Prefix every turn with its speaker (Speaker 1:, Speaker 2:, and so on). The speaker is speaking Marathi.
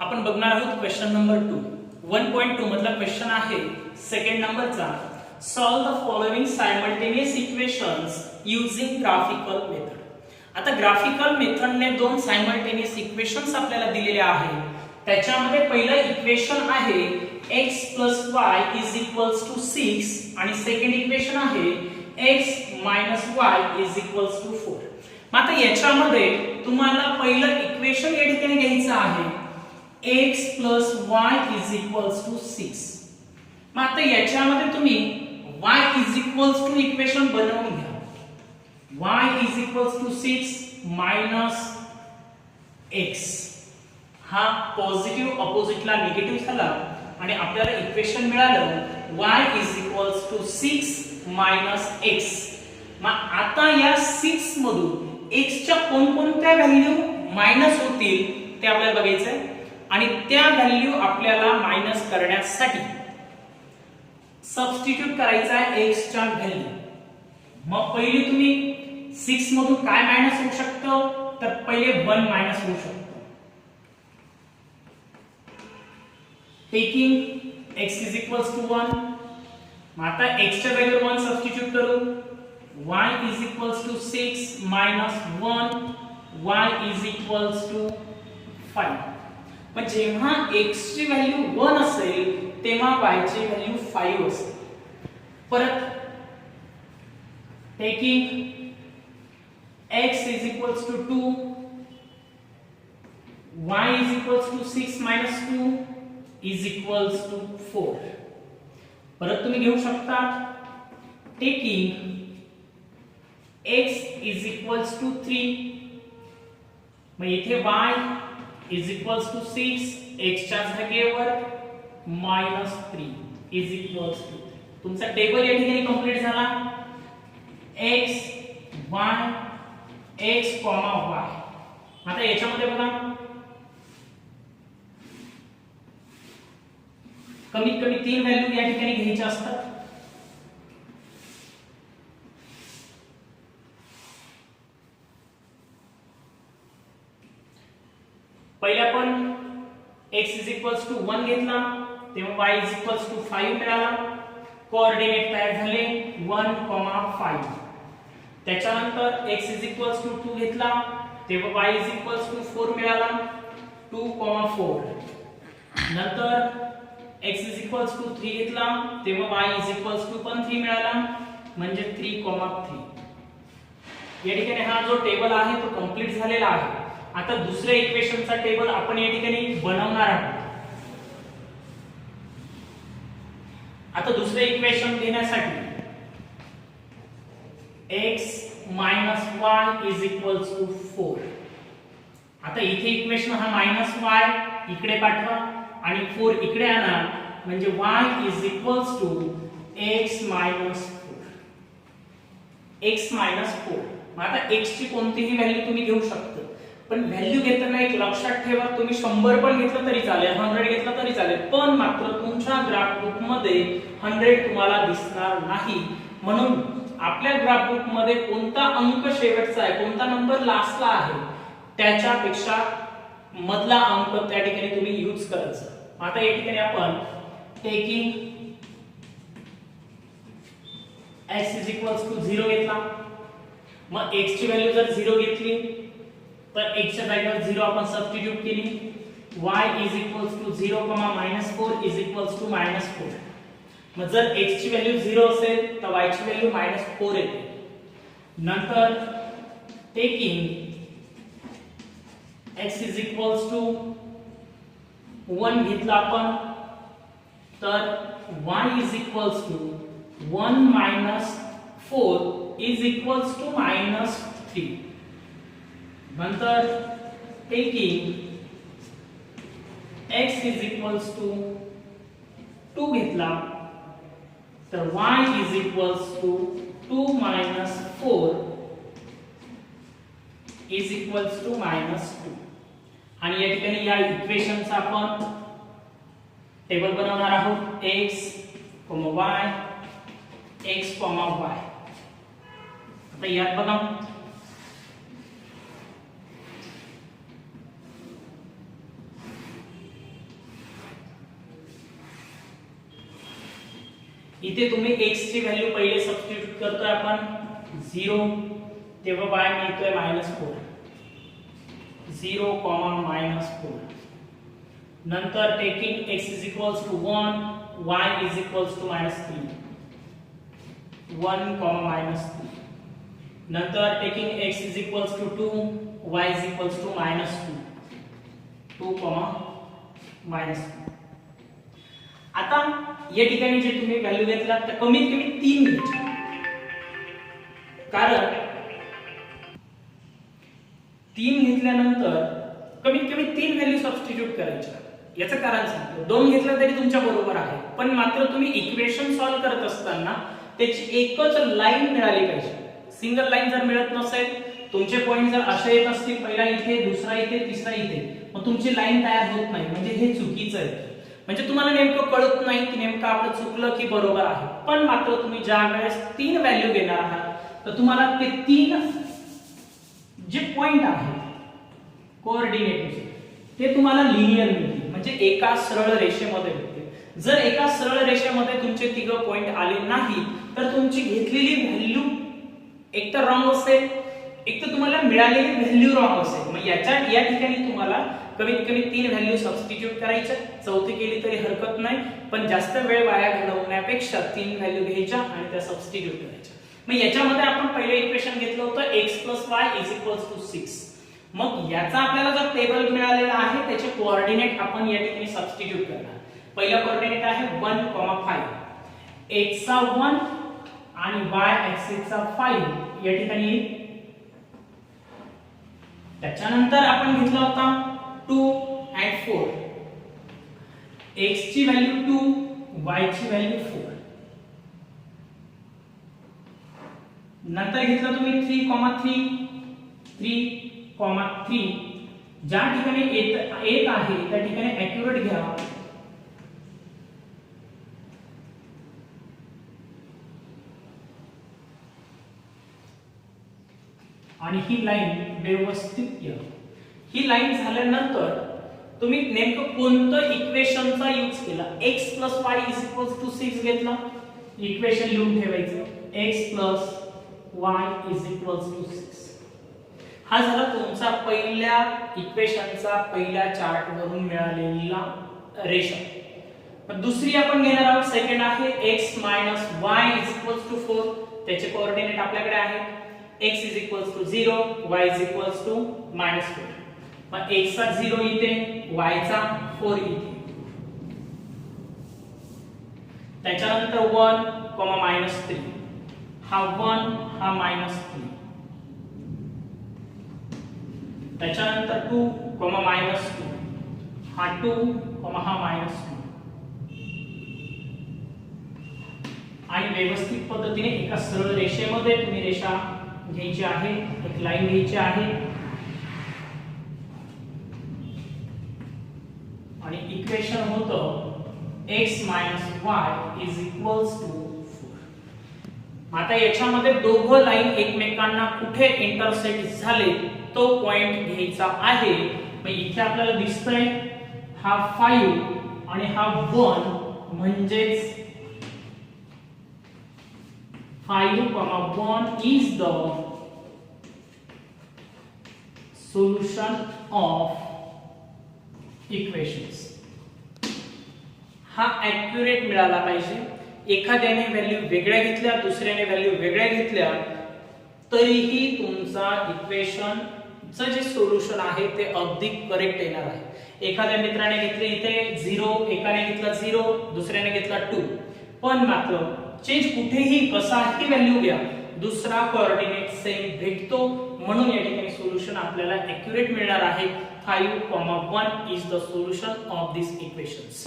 Speaker 1: आपण बघणार आहोत क्वेश्चन नंबर 2 1.2 मधला क्वेश्चन आहे सेकंड नंबरचा solve the following simultaneous equations using graphical method. आता ग्राफिकल मेथडने दोन सायमल्टेनियस इक्वेशन्स आपल्याला दिलेले आहेत। त्याच्यामध्ये पहिलं इक्वेशन आहे x y 6 आणि सेकंड इक्वेशन आहे x y 4। आता याच्यामध्ये तुम्हाला पहिलं इक्वेशन या ठिकाणी घ्यायचं आहे x y 6। मग आता याच्यामध्ये तुम्ही y इक्वेशन बनवून घ्या। y 6 x हा पॉझिटिव्ह ऑपोजिटला निगेटिव्ह झाला आणि आपल्याला इक्वेशन मिळालं y 6 x। मग आता या 6 मधून x च्या कोणकोणत्या व्हॅल्यू मायनस होतील ते आपल्याला बघायचंय आणि त्या व्हॅल्यू आपल्याला मायनस करण्यासाठी सबस्टिट्यूट करायचा आहे x च्या व्हॅल्यू। मग पहिली तुम्ही 6 मधून काय मायनस होऊ शकतं तर पहिले 1 मायनस होऊ शकतं। टेकिंग x 1 मग आता x च्या जागेवर 1 सबस्टिट्यूट करू y 6 minus 1 y 5। पण जेव्हा x ची व्हॅल्यू 1 असेल तेव्हा y ची व्हॅल्यू 5 असेल। परत टेकिंग x 2 y 6 minus 2 4। परत तुम्ही घेऊ शकता टेकिंग x 3 मग इथे y 6 x च्या जागेवर -3 तुमचा टेबल या ठिकाणी कंप्लीट झाला। x y x y आता याच्यामध्ये बघा कमीत कमी 3 व्हॅल्यू या ठिकाणी घ्यायच्या असतात। पहिले आपण x 1 घेतला तेव्हा y 5 मिळाला। कोऑर्डिनेट तयार झाले 1, 5। त्याच्यानंतर x 2 घेतला तेव्हा y 4 मिळाला 2, 4। नंतर x 3 घेतला तेव्हा y पण 3 मिळाला म्हणजे 3, 3। या ठिकाणी हा जो टेबल आहे तो कंप्लीट झालेला आहे। आता दुसऱ्या इक्वेशनचा टेबल आपण या ठिकाणी बनवणार आहोत। आता दुसरे इक्वेशन घेण्यासाठी x y 4। आता इथे इक्वेशन हा y इकडे पाठवा आणि 4 इकडे आणा म्हणजे y x 4। मग आता x ची कोणतीही व्हॅल्यू तुम्ही घेऊ शकता, पण व्हॅल्यू घेताना एक लक्षात ठेवा तुम्ही 100 पण घेतलं तरी चालेल 100 घेतलं तरी चालेल, पण मात्र तुमच्या ग्राफ बुक मध्ये 100 तुम्हाला दिसणार नाही। म्हणून आपल्या ग्राफ बुक मध्ये कोणता अंक शेवटचा आहे कोणता नंबर लास्टला आहे त्याच्यापेक्षा मधला अंक त्या ठिकाणी तुम्ही यूज करायचा। आता या ठिकाणी आपण टेकिंग x 0 घेतला मग x ची व्हॅल्यू जर 0 घेतली तर x च्या जागेवर 0 आपण सबस्टिट्यूट केली y 0, -4 -4। मग जर x ची व्हॅल्यू 0 असेल तर y ची व्हॅल्यू -4 येते। नंतर टेकिंग x 1 घेतला आपण तर y 1 - 4 -3। नंतर टेकिंग x 2 घेतला तर y 2 - 4 -2। आणि या ठिकाणी या इक्वेशनचा आपण टेबल बनवणार आहोत x y x y। आता यात बघा इथे तुम्ही x ची व्हॅल्यू पहिले सबस्टिट्यूट करतोय आपण 0, तेव्हा y मिळतोय -4, 0, -4. नंतर taking x is equals to 1, y is equals to -3, 1, -3. नंतर taking x is equals to 2, y is equals to -2, 2, -2. आता या ठिकाणी जे तुम्ही व्हॅल्यू घेतला तर कमीत कमी 3 घ्यायचे, कारण 3 घेतल्यानंतर कमीत कमी 3 व्हॅल्यू सबस्टिट्यूट करायच्या. याचं कारण सांगतो, 2 घेतलं तरी तुमच्या बरोबर आहे, पण मात्र तुम्ही इक्वेशन सॉल्व्ह करत असताना त्याची एकच लाईन मिळाली पाहिजे. सिंगल लाईन जर मिळत नसेल, तुमचे पॉइंट जर असे येत असतील, पहिला इथे, दुसरा इथे, तिसरा इथे, मग तुमची लाईन तयार होत नाही, म्हणजे हे चुकीचं आहे. म्हणजे तुम्हाला नेमकं कळत नाही की नेमकं आपलं चुकलं की बरोबर आहे. पण मात्र तुम्ही ज्या वेळेस 3 व्हॅल्यू घेणार आहात, तर तुम्हाला ते 3 जे पॉइंट आहेत कोऑर्डिनेट ते तुम्हाला लिनियर मिळतील, म्हणजे एका सरळ रेषेमध्ये मिळतील. जर एका सरळ रेषेमध्ये तुमचे 3 पॉइंट आले नाही, तर तुमची घेतलेली व्हॅल्यू एक तर रॉंग असेल, एक तर तुम्हाला मिळालेली व्हॅल्यू रॉंग असेल. मग या ठिकाणी तुम्हाला कमीत कमी 3 व्हॅल्यू सबस्टिट्यूट करायच्या. चौथी केली तरी हरकत नाही, पण जास्त वेळ वाया घालवण्यापेक्षा 3 व्हॅल्यू घ्यायच्या आणि त्या सबस्टिट्यूट करायच्या. मग याच्यामध्ये आपण पहिले इक्वेशन घेतलं होतं x + y = 6. मग याचा आपल्याला जो टेबल मिळालेला आहे त्याचे कोऑर्डिनेट आपण या ठिकाणी सबस्टिट्यूट करणार. पहिला कोऑर्डिनेट आहे 1, 5. x चा 1 आणि y ऍक्सिस चा 5 या ठिकाणी येईल. त्याच्यानंतर आपण घेतला होता 2 आणि 4. x ची व्हॅल्यू 2, y ची व्हॅल्यू 4. नंतर घेतला तुम्ही 3, 3, ज्या ठिकाणी येत आहे त्या ठिकाणी ऍक्युरेट घ्या. आणि ही लाईन व्यवस्थित घ्या. ही लाईन झाल्यानंतर तुम्ही नेमकं कोणतं इक्वेशनचा यूज केला. x + y = 6 घेतला, इक्वेशन लिहून ठेवायचं. x + y = 6. हा झाला तुमचा पहिल्या इक्वेशनचा पहिल्या चार्ट वरून मिळालेला रेषा. पण दुसरी आपण घेणार आहोत, सेकंड आहे x - y = 4. त्याचे कोऑर्डिनेट आपल्याकडे आहे. x = 0, y = -4. मग x चा 0 इथे, y चा 4 इथे. त्याच्यानंतर 1, -3. हा 1, हा -3. त्याच्यानंतर 2, -2. हा 2, हा -2. आणि व्यवस्थित पद्धतीने एका सरळ रेषेमध्ये तुम्ही रेषा घ्यायची आहे, एक लाईन घ्यायची आहे आणि इक्वेशन होतं x - y = 4. आता याच्यामध्ये दोघं लाईन एकमेकांना कुठे इंटरसेक्ट झाले तो पॉइंट घ्यायचा आहे. मग इथे आपल्याला दिसतंय हा 5 आणि हा 1, म्हणजेच 5, 1 is the solution of equations. हा ऍक्युरेट मिळाला पाहिजे. एखाद्याने व्हॅल्यू वेगळ्या घेतल्या, दुसऱ्याने व्हॅल्यू वेगळ्या घेतल्या, तरीही तुमचा इक्वेशनचं जे सोल्युशन आहे ते अगदी करेक्ट येणार आहे. एखाद्या मित्राने घेतले इथे 0, एकाने घेतला 0, दुसऱ्याने घेतला 2, पण मात्र चेंज कुठेही कसाही व्हॅल्यू घ्या, दुसरा कोऑर्डिनेट सेम भेटतो. म्हणून या ठिकाणी सोल्युशन आपल्याला ऍक्युरेट मिळणार आहे. 5, 1 is the solution of these equations.